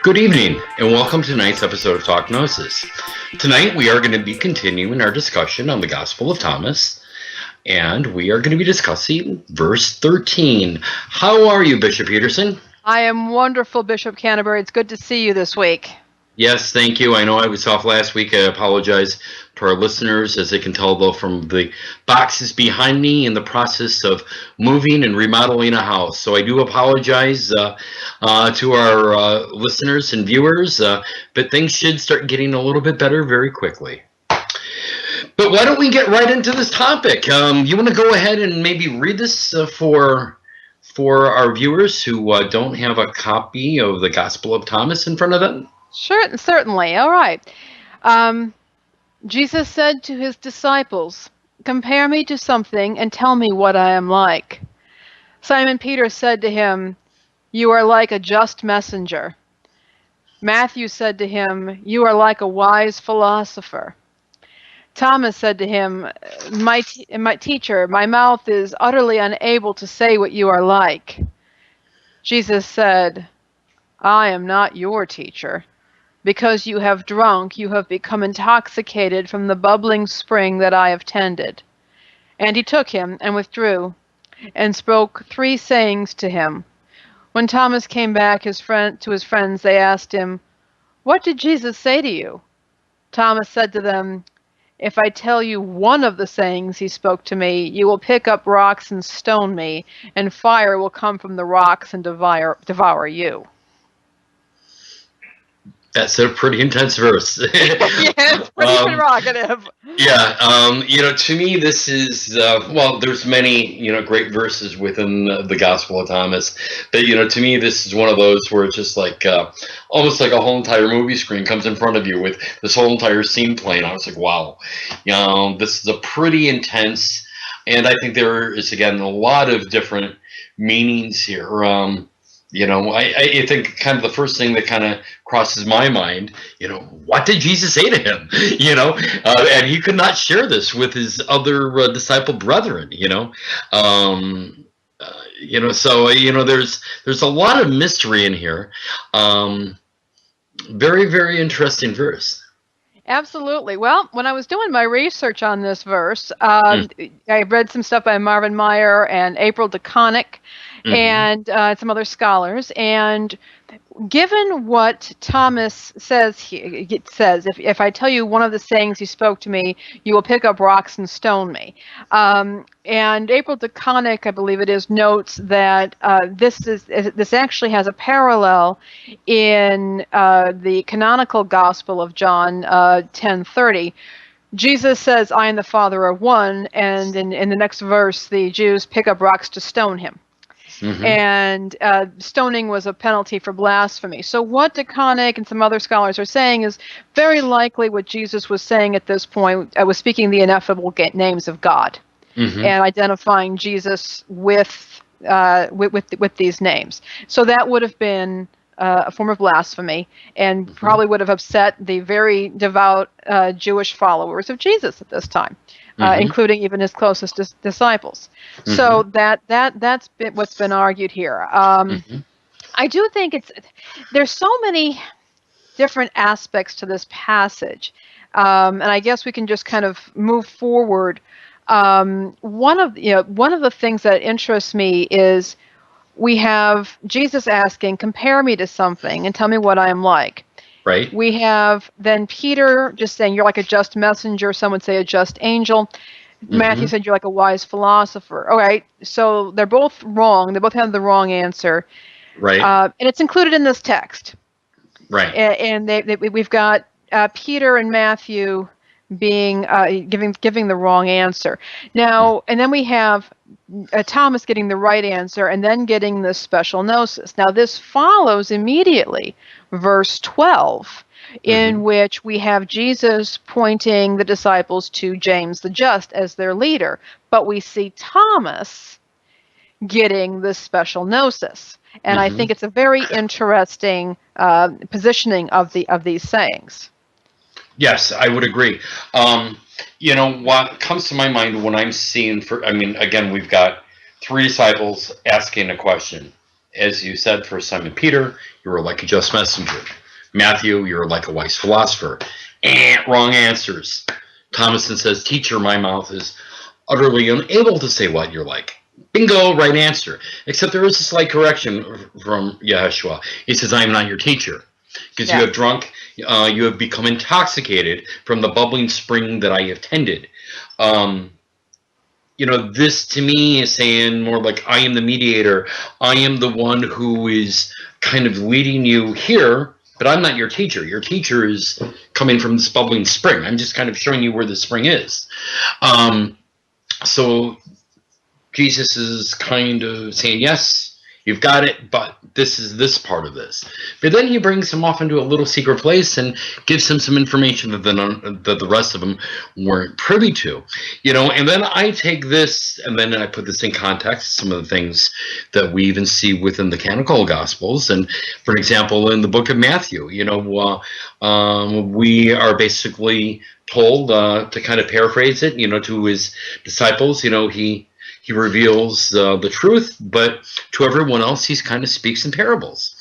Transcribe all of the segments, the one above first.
Good evening, and welcome to tonight's episode of Talk Gnosis. Tonight we are going to be continuing our discussion on the Gospel of Thomas, and we are going to be discussing verse 13. How are you, Bishop Peterson? I am wonderful, Bishop Canterbury. It's good to see you this week. Yes, thank you. I know I was off last week. I apologize to our listeners. As they can tell, though, from the boxes behind me in the process of moving and remodeling a house. So I do apologize to our listeners and viewers, but things should start getting a little bit better very quickly. But why don't we get right into this topic? You want to go ahead and maybe read this for our viewers who don't have a copy of the Gospel of Thomas in front of them? Sure, certainly. All right. Jesus said to his disciples, "Compare me to something and tell me what I am like." Simon Peter said to him, "You are like a just messenger." Matthew said to him, "You are like a wise philosopher." Thomas said to him, my teacher, my mouth is utterly unable to say what you are like." Jesus said, "I am not your teacher. Because you have drunk, you have become intoxicated from the bubbling spring that I have tended." And he took him and withdrew, and spoke 3 sayings to him. When Thomas came back to his friends, they asked him, "What did Jesus say to you?" Thomas said to them, "If I tell you one of the sayings he spoke to me, you will pick up rocks and stone me, and fire will come from the rocks and devour you." That's a pretty intense verse. Yeah, it's pretty provocative. Yeah, to me, this is, there's many, great verses within the Gospel of Thomas, but, to me, this is one of those where it's just like, almost like a whole entire movie screen comes in front of you with this whole entire scene playing. I was like, wow, this is a pretty intense, and I think there is, again, a lot of different meanings here. I think kind of the first thing that kind of crosses my mind, what did Jesus say to him? And he could not share this with his other disciple brethren, there's a lot of mystery in here. Very, very interesting verse. Absolutely. Well, when I was doing my research on this verse, I read some stuff by Marvin Meyer and April DeConnick, and some other scholars. And given what Thomas says here, it says, if I tell you one of the sayings he spoke to me, you will pick up rocks and stone me. And April DeConnick, I believe it is, notes that this actually has a parallel in the canonical Gospel of John 10:30. Jesus says, "I and the Father are one," and in the next verse, the Jews pick up rocks to stone him. And stoning was a penalty for blasphemy. So what DeConnick and some other scholars are saying is very likely what Jesus was saying at this point. I was speaking the ineffable names of God and identifying Jesus with these names. So that would have been a form of blasphemy, and probably would have upset the very devout Jewish followers of Jesus at this time. Including even his closest disciples. So that's what's been argued here. I do think there's so many different aspects to this passage, and I guess we can just kind of move forward. One of the things that interests me is we have Jesus asking, "Compare me to something and tell me what I am like." Right. We have then Peter just saying, "You're like a just messenger." Some would say a just angel. Matthew said, "You're like a wise philosopher." All right. So they're both wrong. They both have the wrong answer. Right. And it's included in this text. Right. And we've got Peter and Matthew being giving the wrong answer. Now, and then we have Thomas getting the right answer and then getting the special gnosis. Now, this follows immediately verse 12, in which we have Jesus pointing the disciples to James the Just as their leader, but we see Thomas getting this special gnosis. And I think it's a very interesting positioning of these sayings. Yes, I would agree. What comes to my mind when I'm seeing, again, we've got 3 disciples asking a question. as you said, for Simon Peter, you were like a just messenger. Matthew, you're like a wise philosopher. Wrong answers. Thomason says, teacher, my mouth is utterly unable to say what you're like. Bingo, right answer. Except there is a slight correction from Yeshua. He says, I am not your teacher. Because you have drunk, you have become intoxicated from the bubbling spring that I have tended. This to me is saying more like, I am the mediator. I am the one who is kind of leading you here, but I'm not your teacher. Your teacher is coming from this bubbling spring. I'm just kind of showing you where the spring is. So Jesus is kind of saying, yes, you've got it, but this is this part of this. But then he brings him off into a little secret place and gives him some information that the rest of them weren't privy to. And then I take this and then I put this in context, some of the things that we even see within the canonical Gospels. And for example, in the book of Matthew, we are basically told, to kind of paraphrase it, to his disciples, he reveals the truth, but to everyone else, he kind of speaks in parables.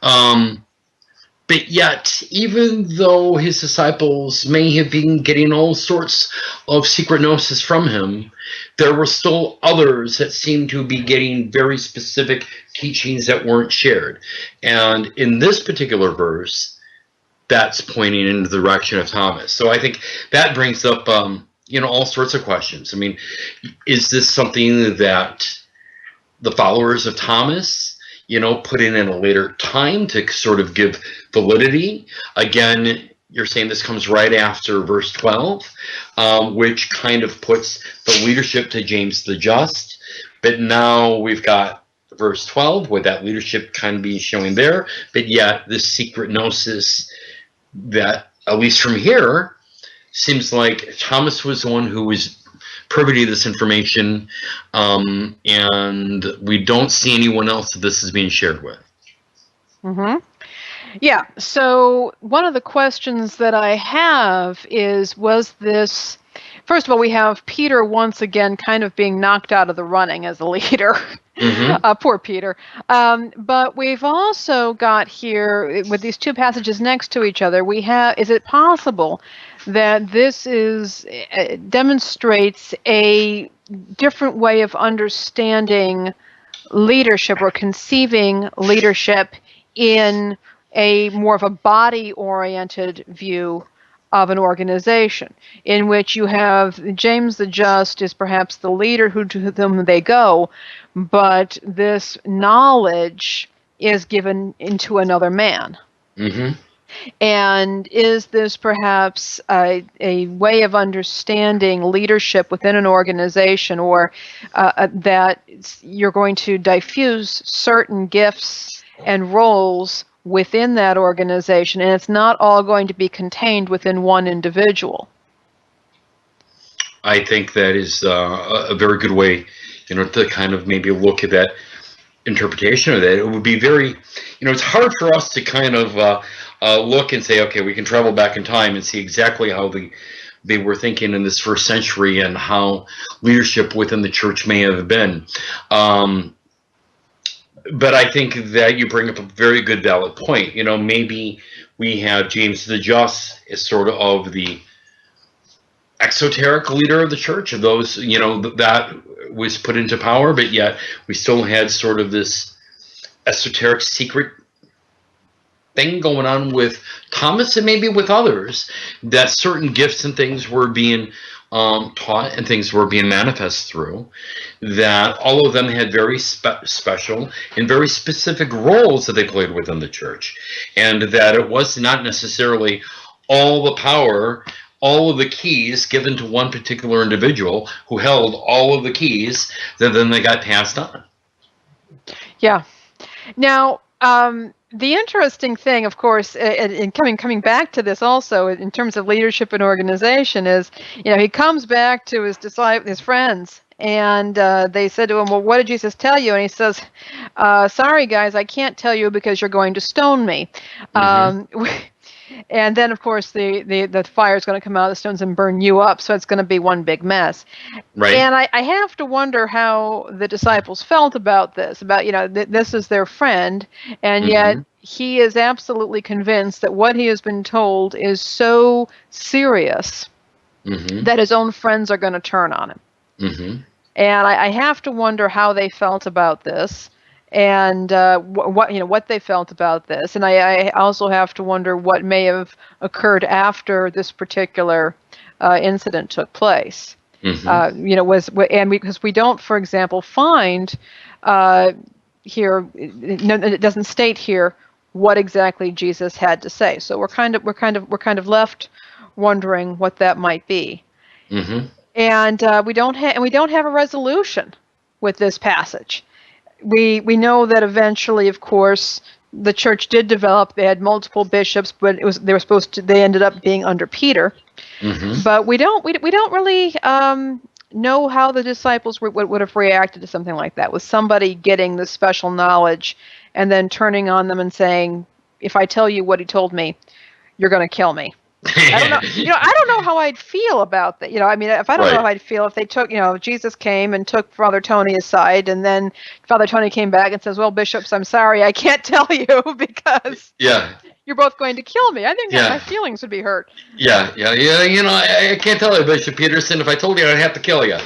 But yet, even though his disciples may have been getting all sorts of secret gnosis from him, there were still others that seemed to be getting very specific teachings that weren't shared. And in this particular verse, that's pointing in the direction of Thomas. So I think that brings up all sorts of questions. I mean, is this something that the followers of Thomas, put in at a later time to sort of give validity? Again, you're saying this comes right after verse 12, which kind of puts the leadership to James the Just. But now we've got verse 12, with that leadership kind of be showing there. But yet this secret gnosis that, at least from here, seems like Thomas was the one who was privy to this information, and we don't see anyone else that this is being shared with. Mm-hmm. Yeah, so one of the questions that I have is, was this, first of all, we have Peter once again kind of being knocked out of the running as a leader. Mm-hmm. Poor Peter. But we've also got here, with these two passages next to each other, is it possible that this demonstrates a different way of understanding leadership or conceiving leadership in a more of a body-oriented view of an organization, in which you have James the Just is perhaps the leader to whom they go, but this knowledge is given into another man. Mm-hmm. And is this perhaps a way of understanding leadership within an organization, or that you're going to diffuse certain gifts and roles within that organization, and it's not all going to be contained within one individual? I think that is a very good way, to kind of maybe look at that interpretation of that. It would be very, it's hard for us to kind of look and say, okay, we can travel back in time and see exactly how they were thinking in this first century and how leadership within the church may have been. But I think that you bring up a very good, valid point. Maybe we have James the Just as sort of the exoteric leader of the church, of those, that was put into power, but yet we still had sort of this esoteric secret thing going on with Thomas and maybe with others, that certain gifts and things were being taught and things were being manifest through, that all of them had very special and very specific roles that they played within the church, and that it was not necessarily all the power, all of the keys given to one particular individual who held all of the keys that then they got passed on. Yeah. Now, the interesting thing, of course, in coming back to this also in terms of leadership and organization, is, he comes back to his disciples, his friends, and they said to him, well, what did Jesus tell you? And he says, sorry, guys, I can't tell you because you're going to stone me. Mm-hmm. And then, of course, the fire is going to come out of the stones and burn you up. So it's going to be one big mess. Right. And I have to wonder how the disciples felt about this, about, this is their friend. And yet he is absolutely convinced that what he has been told is so serious that his own friends are going to turn on him. And I have to wonder how they felt about this, and what they felt about this. And I also have to wonder what may have occurred after this particular incident took place. Because we don't, for example, find here, it doesn't state here what exactly Jesus had to say. So we're kind of left wondering what that might be. And we don't have a resolution with this passage. We know that eventually, of course, the church did develop. They had multiple bishops, but they ended up being under Peter. But we don't really know how the disciples would have reacted to something like that, with somebody getting this special knowledge and then turning on them and saying, "If I tell you what he told me, you're going to kill me." I don't know. I don't know how I'd feel about that. I mean, if I don't know how I'd feel if they took, Jesus came and took Father Tony aside, and then Father Tony came back and says, "Well, bishops, I'm sorry, I can't tell you because you're both going to kill me." I think my feelings would be hurt. I can't tell you, Bishop Peterson. If I told you, I'd have to kill you.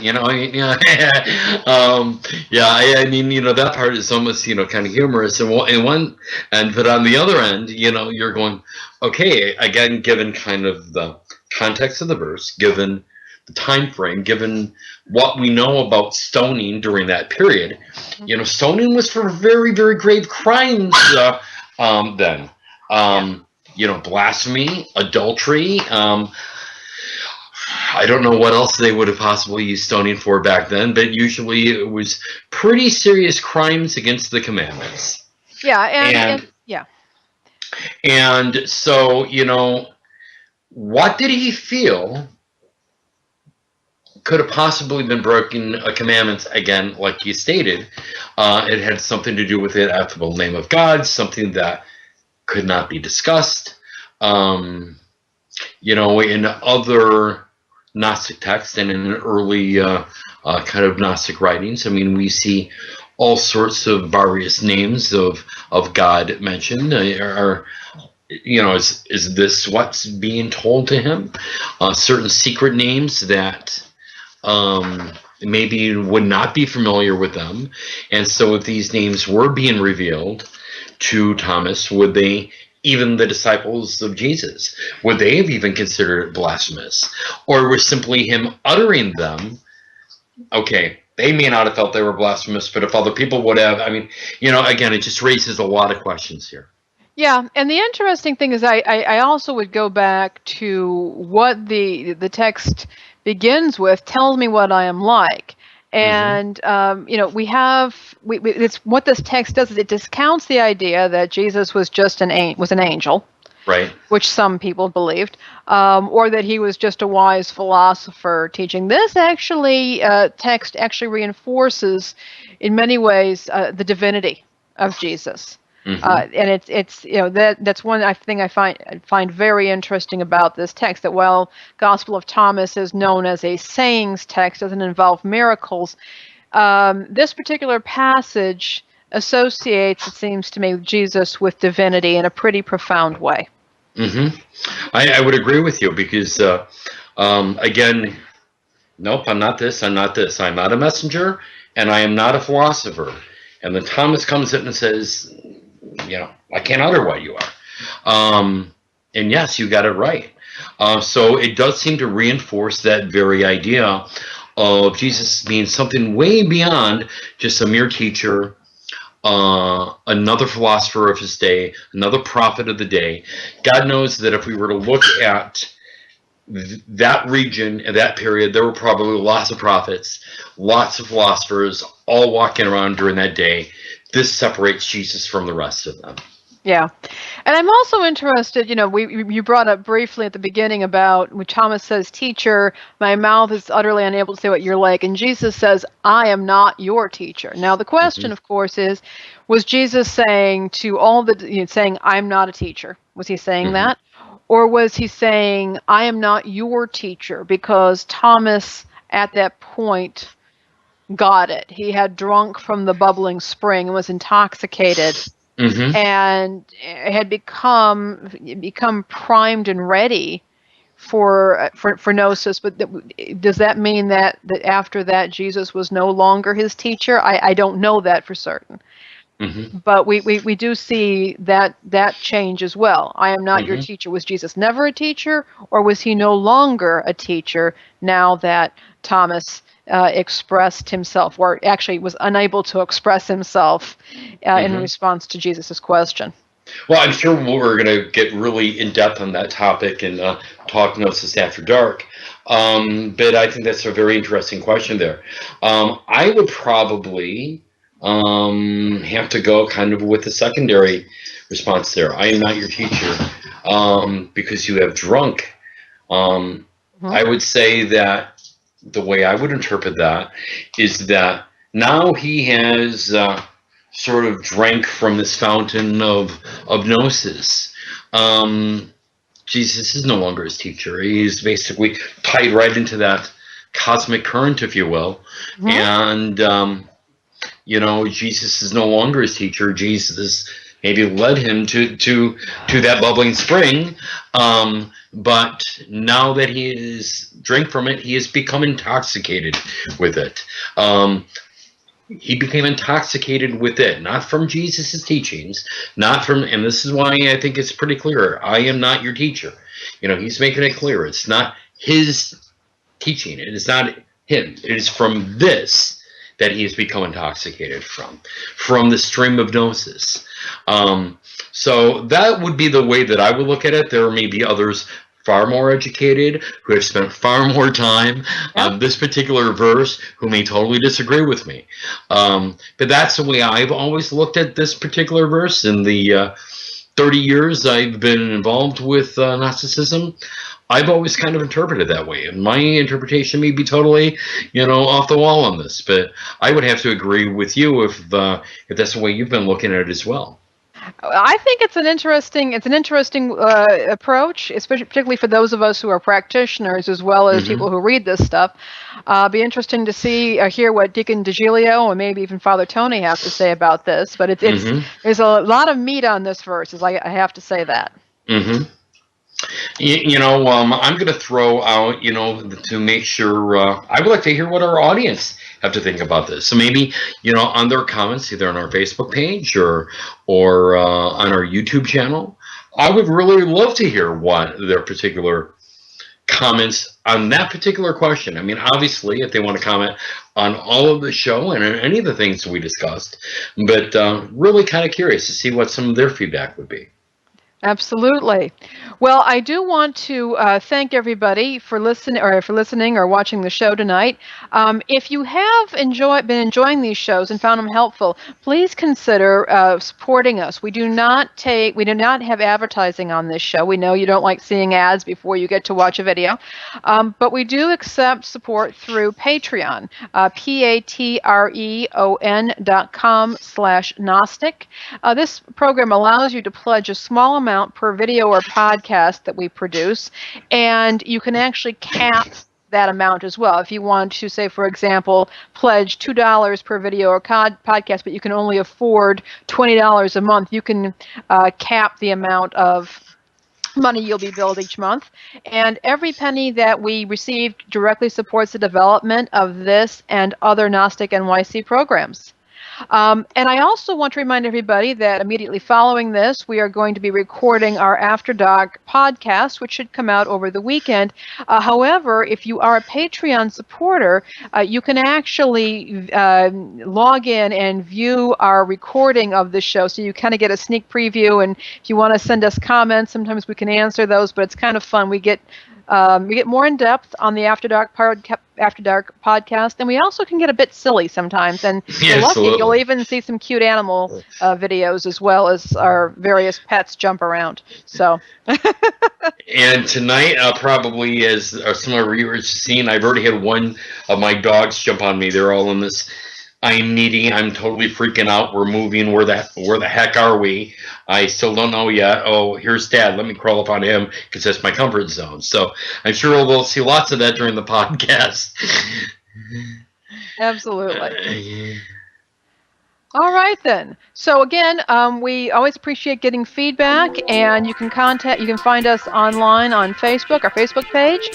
That part is almost kind of humorous. But on the other end, you're going, okay, again, given kind of the context of the verse, given the time frame, given what we know about stoning during that period, stoning was for very, very grave crimes then. Blasphemy, adultery. I don't know what else they would have possibly used stoning for back then, but usually it was pretty serious crimes against the commandments. And so, what did he feel could have possibly been broken a commandment? Again, like you stated, it had something to do with the ineffable name of God, something that could not be discussed. In other Gnostic texts and in early kind of Gnostic writings, I mean, we see all sorts of various names of God mentioned. Is this what's being told to him? Certain secret names that maybe would not be familiar with them. And so if these names were being revealed to Thomas, would they, even the disciples of Jesus, would they have even considered it blasphemous? Or was simply him uttering them, okay, they may not have felt they were blasphemous, but if other people would have, I mean, again, it just raises a lot of questions here. Yeah, and the interesting thing is I also would go back to what the text begins with, "Tell me what I am like." And it's what this text does is it discounts the idea that Jesus was just an angel, right? Which some people believed, or that he was just a wise philosopher teaching. This text actually reinforces, in many ways, the divinity of Jesus. And that's one thing I find very interesting about this text, that while Gospel of Thomas is known as a sayings text, doesn't involve miracles, this particular passage associates, it seems to me, Jesus with divinity in a pretty profound way. I would agree with you because, again, nope, I'm not this, I'm not this. I'm not a messenger, and I am not a philosopher. And then Thomas comes in and says, I can't utter what you are. And yes, you got it right. So it does seem to reinforce that very idea of Jesus being something way beyond just a mere teacher, another philosopher of his day, another prophet of the day. God knows that if we were to look at that region and that period, there were probably lots of prophets, lots of philosophers, all walking around during that day. This separates Jesus from the rest of them. Yeah. And I'm also interested, you brought up briefly at the beginning about when Thomas says, "Teacher, my mouth is utterly unable to say what you're like." And Jesus says, "I am not your teacher." Now, the question, of course, is, was Jesus saying to saying, "I'm not a teacher"? Was he saying that? Or was he saying, I am not your teacher? Because Thomas, at that point, got it. He had drunk from the bubbling spring and was intoxicated and had become primed and ready for Gnosis. But does that mean that after that Jesus was no longer his teacher? I don't know that for certain. But we do see that change as well. I am not your teacher. Was Jesus never a teacher, or was he no longer a teacher now that Thomas expressed himself, or actually was unable to express himself in response to Jesus's question? Well, I'm sure we're going to get really in depth on that topic and talk Gnosis After Dark. But I think that's a very interesting question there. I would probably have to go kind of with the secondary response there. I am not your teacher because you have drunk. I would say that the way I would interpret that is that now he has sort of drank from this fountain of Gnosis. Jesus is no longer his teacher. He's basically tied right into that cosmic current, if you will. And, you know, Jesus is no longer his teacher. Jesus maybe led him to that bubbling spring. But now that he has drank from it, he has become intoxicated with it. He became intoxicated with it, not from Jesus' teachings, not from, and this is why I think it's pretty clear, I am not your teacher. You know, he's making it clear. It's not his teaching. It is not him. It is from this that he has become intoxicated from the stream of Gnosis. So that would be the way that I would look at it. There may be others far more educated, who have spent far more time on this particular verse, who may totally disagree with me. But that's the way I've always looked at this particular verse. In the 30 years I've been involved with Gnosticism, I've always kind of interpreted that way. And my interpretation may be totally, you know, off the wall on this, but I would have to agree with you if that's the way you've been looking at it as well. I think it's an interesting approach, especially particularly for those of us who are practitioners as well as people who read this stuff. Be interesting to hear what Deacon DeGilio and maybe even Father Tony have to say about this. But there's a lot of meat on this verse, I have to say that. You know, I'm going to throw out, you know, to make sure, I would like to hear what our audience have to think about this. So maybe, you know, on their comments, either on our Facebook page or on our YouTube channel, I would really love to hear what their particular comments on that particular question. I mean, obviously, if they want to comment on all of the show and any of the things we discussed, but really kind of curious to see what some of their feedback would be. Absolutely. Well, I do want to thank everybody for listening or watching the show tonight. If you have been enjoying these shows and found them helpful, please consider supporting us. We do not have advertising on this show. We know you don't like seeing ads before you get to watch a video, but we do accept support through Patreon, patreon.com/Gnostic. This program allows you to pledge a small amount per video or podcast that we produce, and you can actually cap that amount as well. If you want to, say, for example, pledge $2 per video or podcast, but you can only afford $20 a month, you can cap the amount of money you'll be billed each month. And every penny that we receive directly supports the development of this and other Gnostic NYC programs. And I also want to remind everybody that immediately following this, we are going to be recording our After Dark podcast, which should come out over the weekend. However, if you are a Patreon supporter, you can actually log in and view our recording of the show, so you kind of get a sneak preview. And if you want to send us comments, sometimes we can answer those, but it's kind of fun. We get more in depth on the After Dark podcast, and we also can get a bit silly sometimes. And if you're lucky, you'll even see some cute animal videos as well as our various pets jump around. So. And tonight, probably as some of our viewers have seen, I've already had one of my dogs jump on me. They're all in this I'm needy. I'm totally freaking out. We're moving. Where the heck are we? I still don't know yet. Oh, here's Dad. Let me crawl up on him because that's my comfort zone. So I'm sure we'll see lots of that during the podcast. Absolutely. All right, then. So again, we always appreciate getting feedback, and you can find us online on Facebook, our Facebook page,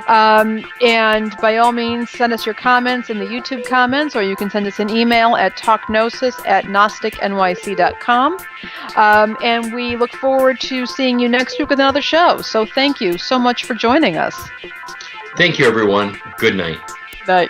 and by all means, send us your comments in the YouTube comments, or you can send us an email at talkgnosis@gnosticnyc.com. And we look forward to seeing you next week with another show. So thank you so much for joining us. Thank you, everyone. Good night. Night.